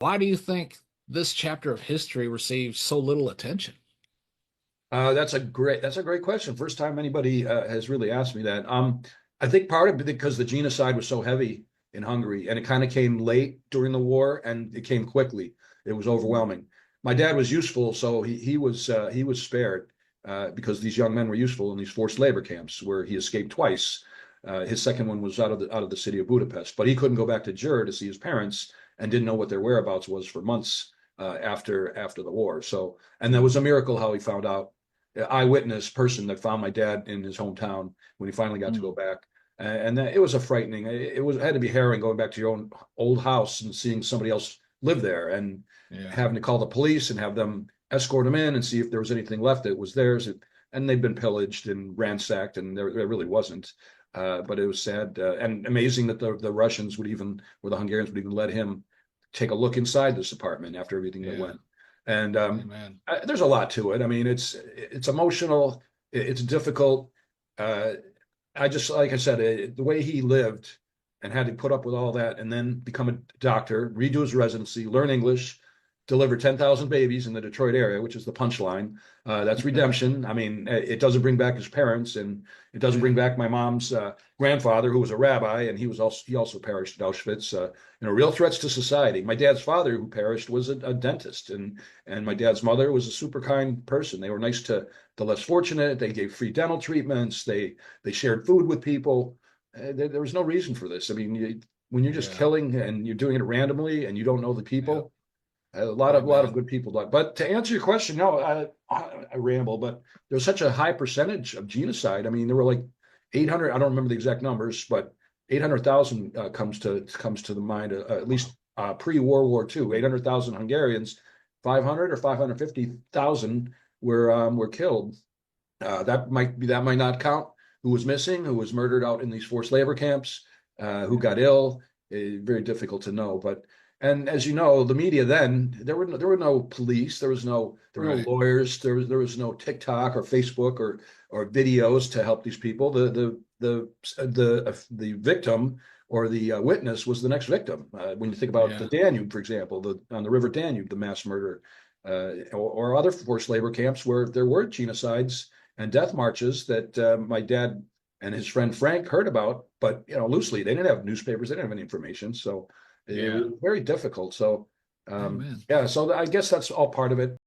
Why do you think this chapter of history receives so little attention? That's a great question. First time anybody has really asked me that. I think part of it because the genocide was so heavy in Hungary, and it kind of came late during the war, and it came quickly. It was overwhelming. My dad was useful, so he was spared because these young men were useful in these forced labor camps where he escaped twice. His second one was out of the city of Budapest, but he couldn't go back to Győr to see his parents and didn't know what their whereabouts was for months after the war. So, and that was a miracle how he found out, eyewitness person that found my dad in his hometown when he finally got to go Mm, back. And that, it was a frightening. It had to be harrowing going back to your own old house and seeing somebody else live there and yeah, having to call the police and have them escort them in and see if there was anything left that was theirs. And they'd been pillaged and ransacked, and there really wasn't. But it was sad and amazing that the Russians would even, or the Hungarians would even let him take a look inside this apartment after everything that yeah, went. And amen. there's a lot to it. I mean, it's emotional. It's difficult. Uh, I just, like I said, the way he lived and had to put up with all that and then become a doctor, redo his residency, learn English, deliver 10,000 babies in the Detroit area, which is the punchline. That's redemption. I mean, it doesn't bring back his parents, and it doesn't bring Yeah, back my mom's grandfather, who was a rabbi, and he also perished at Auschwitz. Real threats to society. My dad's father, who perished, was a dentist, and my dad's mother was a super kind person. They were nice to the less fortunate. They gave free dental treatments. They shared food with people. There was no reason for this. I mean, when you're just yeah, killing and you're doing it randomly and you don't know the yeah, people, a lot of amen. good people died. But to answer your question, no, I ramble, but there's such a high percentage of genocide. I mean, there were like 800. I don't remember the exact numbers, but 800,000 comes to the mind. At Wow. least pre-World War II, 800,000 Hungarians, 500 or 550,000 were killed. That might not count who was missing, who was murdered out in these forced labor camps, who Yeah, got ill. Very difficult to know. But and as you know, the media then there were no police, there were no right. lawyers, there was no TikTok or Facebook or videos to help these people. The victim or the witness was the next victim. When you think about the Yeah, Danube, for example, on the River Danube, the mass murder, or other forced labor camps where there were genocides and death marches that my dad and his friend Frank heard about, but loosely. They didn't have newspapers, they didn't have any information, so it yeah, was very difficult. So amen. yeah, so I guess that's all part of it.